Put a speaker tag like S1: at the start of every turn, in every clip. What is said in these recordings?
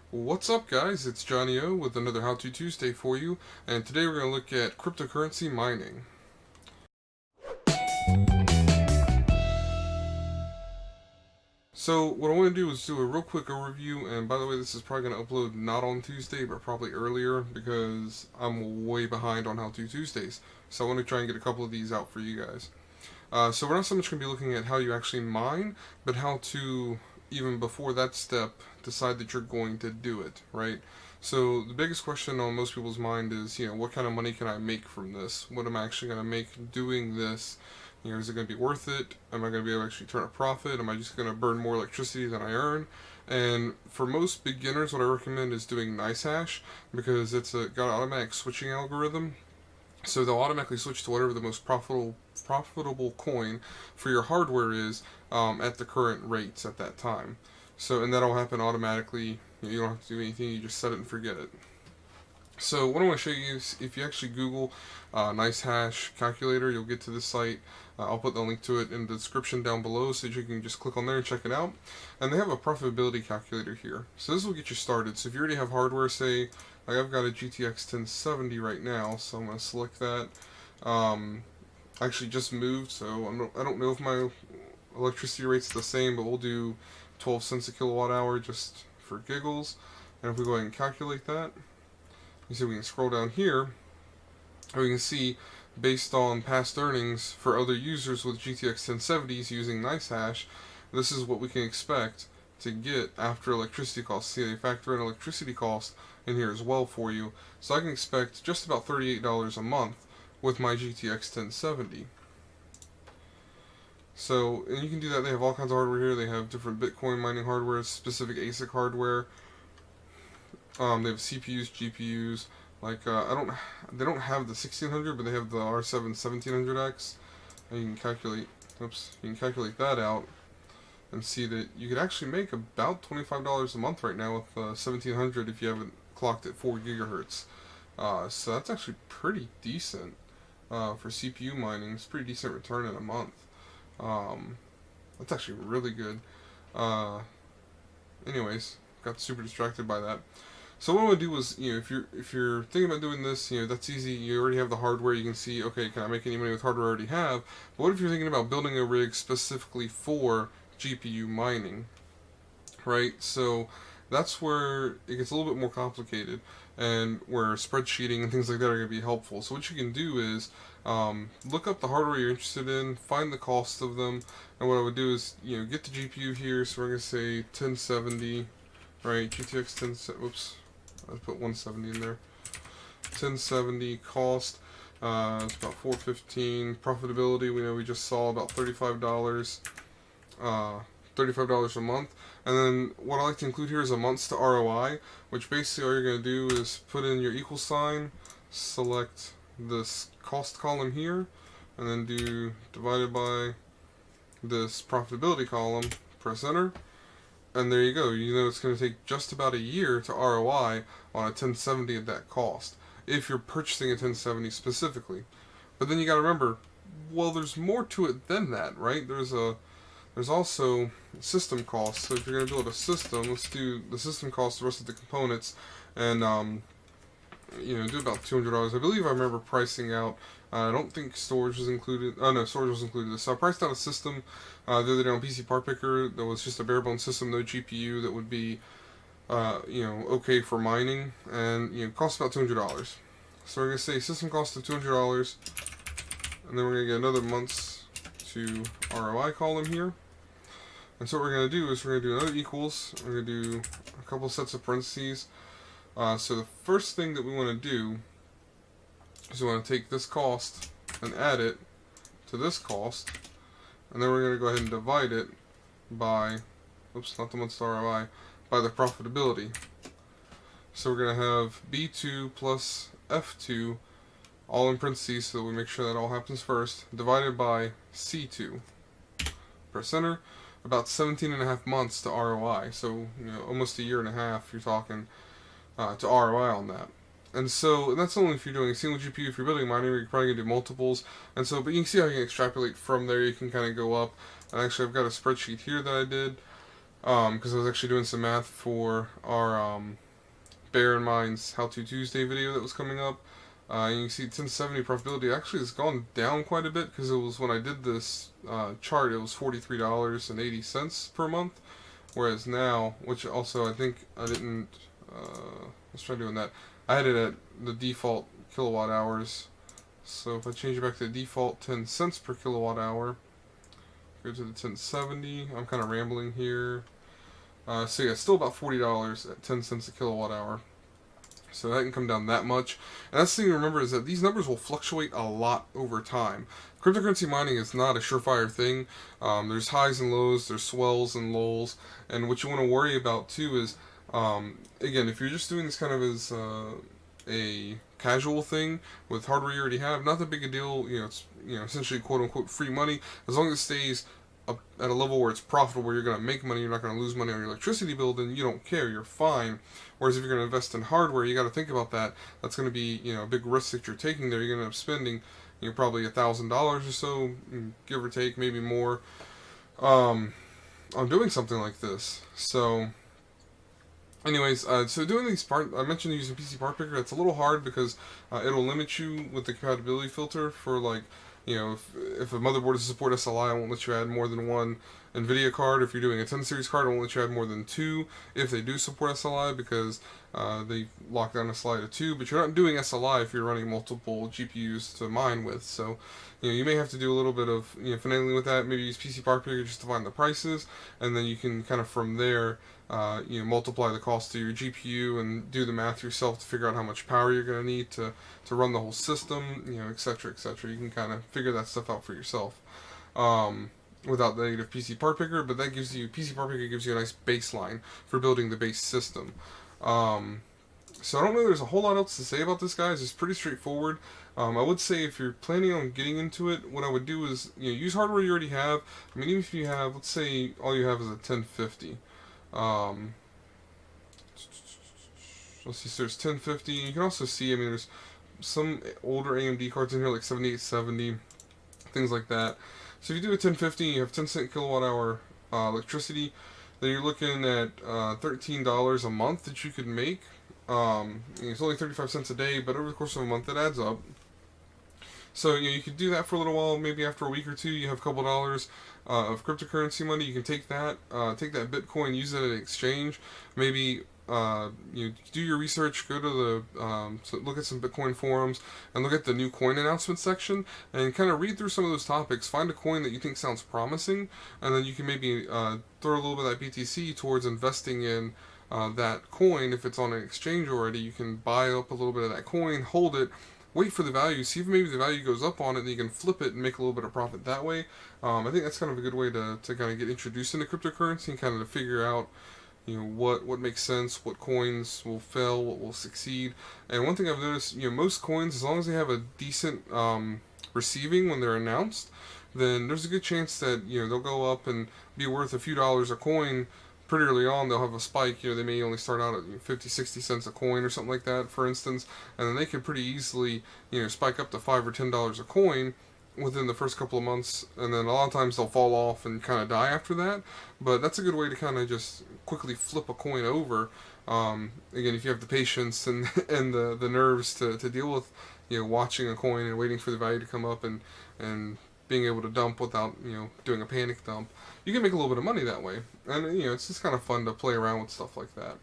S1: What's up, guys? It's Johnny O with another How To Tuesday for you, and today we're going to look at cryptocurrency mining. So what I want to do is do a real quick overview, and by the way, this is probably going to upload not on Tuesday, but probably earlier because I'm way behind on How To Tuesdays. So I want to try and get a couple of these out for you guys. So we're not so much going to be looking at how you actually mine, but how to, even before that step, decide that you're going to do it, right? So the biggest question on most people's mind is, what kind of money can I make from this? What am I actually going to make doing this? Is it going to be worth it? Am I going to be able to actually turn a profit? Am I just going to burn more electricity than I earn? And for most beginners, what I recommend is doing NiceHash because it's got an automatic switching algorithm, so they'll automatically switch to whatever the most profitable coin for your hardware is at the current rates at that time. So, and that'll happen automatically. You don't have to do anything. You just set it and forget it. So what I want to show you is if you actually Google NiceHash calculator, you'll get to this site. I'll put the link to it in the description down below so that you can just click on there and check it out. And they have a profitability calculator here. So this will get you started. So if you already have hardware, say, like I've got a GTX 1070 right now, so I'm going to select that. I actually just moved, so I don't know if my electricity rate's the same, but we'll do 12 cents a kilowatt hour just for giggles. And if we go ahead and calculate that, you see we can scroll down here, and we can see based on past earnings for other users with GTX 1070s using NiceHash, this is what we can expect to get after electricity costs. See, they factor in electricity cost in here as well for you. So I can expect just about $38 a month with my GTX 1070. So, and you can do that. They have all kinds of hardware here. They have different Bitcoin mining hardware, specific ASIC hardware. They have CPUs, GPUs. Like they don't have the 1600, but they have the R7 1700X. And you can calculate, you can calculate that out and see that you could actually make about $25 a month right now with 1700 if you haven't clocked at 4 gigahertz. So that's actually pretty decent for CPU mining. It's a pretty decent return in a month. That's actually really good. Anyways, got super distracted by that. So what I would do is, if you're thinking about doing this, that's easy. You already have the hardware. You can see, okay, can I make any money with hardware I already have? But what if you're thinking about building a rig specifically for GPU mining, right? So that's where it gets a little bit more complicated, and where spreadsheeting and things like that are going to be helpful. So what you can do is look up the hardware you're interested in, find the cost of them, and what I would do is, get the GPU here. So we're going to say 1070, right? GTX 1070. Whoops. I put 170 in there. 1070 cost. It's about 415. Profitability, we know we just saw about $35. $35 a month. And then what I like to include here is a months to ROI, which basically all you're going to do is put in your equal sign, select this cost column here, and then do divided by this profitability column, press enter. And there you go. It's going to take just about a year to ROI on a 1070 at that cost, if you're purchasing a 1070 specifically. But then you got to remember, well, there's more to it than that, right? There's also system costs. So if you're going to build a system, let's do the system cost, the rest of the components, and do about $200. I believe I remember pricing out. I don't think storage was included. Oh no, storage was included. So I priced out a system the other day on PC Part Picker that was just a bare bones system, no GPU, that would be okay for mining, and cost about $200. So we're gonna say system cost of $200, and then we're gonna get another months to ROI column here. And so what we're gonna do is we're gonna do another equals. We're gonna do a couple sets of parentheses. So the first thing that we want to do is we want to take this cost and add it to this cost, and then we're going to go ahead and divide it by, oops, not the months to ROI, by the profitability. So we're going to have B2 plus F2, all in parentheses, so that we make sure that all happens first, divided by C2. Press enter. About 17 and a half months to ROI, so almost a year and a half you're talking to ROI on that. And so, and that's only if you're doing a single GPU. If you're building a mining rig, you're probably going to do multiples. And so, but you can see how you can extrapolate from there. You can kind of go up. And actually, I've got a spreadsheet here that I did. because I was actually doing some math for our Bear in Mind's How To Tuesday video that was coming up. And you can see 1070 profitability actually has gone down quite a bit, because it was, when I did this chart, it was $43.80 per month, whereas now, which also I think I didn't, let's try doing that. I had it at the default kilowatt hours. So if I change it back to the default 10 cents per kilowatt hour, go to the 1070. I'm kind of rambling here. So yeah, still about $40 at 10 cents a kilowatt hour. So that can come down that much. And that's the thing to remember, is that these numbers will fluctuate a lot over time. Cryptocurrency mining is not a surefire thing. There's highs and lows, there's swells and lulls. And what you want to worry about too is, again, if you're just doing this kind of as a casual thing with hardware you already have, not that big a deal. It's essentially quote unquote free money, as long as it stays up at a level where it's profitable, where you're going to make money, you're not going to lose money on your electricity bill, then you don't care, you're fine. Whereas if you're going to invest in hardware, you got to think about that. That's going to be a big risk that you're taking there. You're going to end up spending probably $1,000 or so, give or take, maybe more, on doing something like this. So anyways, so doing these I mentioned using PC Part Picker. It's a little hard because it'll limit you with the compatibility filter for, like, if a motherboard doesn't support SLI, it won't let you add more than one NVIDIA card. If you're doing a 10 series card, it won't let you add more than two if they do support SLI, because they lock down SLI to 2. But you're not doing SLI if you're running multiple GPUs to mine with. So you may have to do a little bit of finagling with that. Maybe use PC Part Picker just to find the prices, and then you can kind of from there multiply the cost of your GPU and do the math yourself to figure out how much power you're going to need to run the whole system, etc., etc. You can kind of figure that stuff out for yourself without the native PC Part Picker, but that gives you, PC Part Picker gives you a nice baseline for building the base system. So I don't know there's a whole lot else to say about this, guys. It's pretty straightforward. I would say if you're planning on getting into it, what I would do is use hardware you already have. I mean, even if you have, let's say all you have is a 1050. Let's see, so there's 1050. You can also see, I mean, there's some older AMD cards in here, like 7870, things like that. So if you do a 1050, you have 10 cent kilowatt hour electricity, then you're looking at $13 a month that you could make. It's only 35 cents a day, but over the course of a month, it adds up. So you could do that for a little while. Maybe after a week or two, you have a couple dollars of cryptocurrency money. You can take that Bitcoin, use it at an exchange. Maybe do your research, go to the look at some Bitcoin forums, and look at the new coin announcement section, and kind of read through some of those topics. Find a coin that you think sounds promising, and then you can maybe throw a little bit of that BTC towards investing in that coin. If it's on an exchange already, you can buy up a little bit of that coin, hold it, wait for the value, see if maybe the value goes up on it, and you can flip it and make a little bit of profit that way. I think that's kind of a good way to kind of get introduced into cryptocurrency and kind of to figure out what makes sense, what coins will fail, what will succeed. And one thing I've noticed, most coins, as long as they have a decent receiving when they're announced, then there's a good chance that they'll go up and be worth a few dollars a coin. Pretty early on, they'll have a spike. They may only start out at 50, 60 cents a coin or something like that, for instance, and then they can pretty easily spike up to $5 or $10 a coin within the first couple of months, and then a lot of times they'll fall off and kind of die after that. But that's a good way to kind of just quickly flip a coin over. Again, if you have the patience and the nerves to deal with watching a coin and waiting for the value to come up and being able to dump without doing a panic dump, you can make a little bit of money that way. And it's just kind of fun to play around with stuff like that.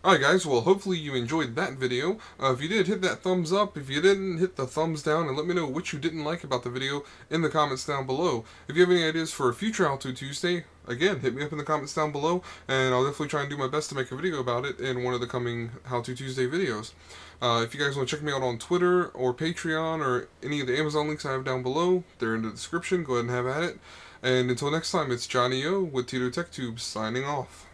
S1: Alright guys, well hopefully you enjoyed that video. If you did, hit that thumbs up. If you didn't, hit the thumbs down, and let me know what you didn't like about the video in the comments down below. If you have any ideas for a future How To Tuesday, again, hit me up in the comments down below, and I'll definitely try and do my best to make a video about it in one of the coming How To Tuesday videos. If you guys want to check me out on Twitter or Patreon or any of the Amazon links I have down below, they're in the description. Go ahead and have at it. And until next time, it's Johnny O with Tito Tech Tubes signing off.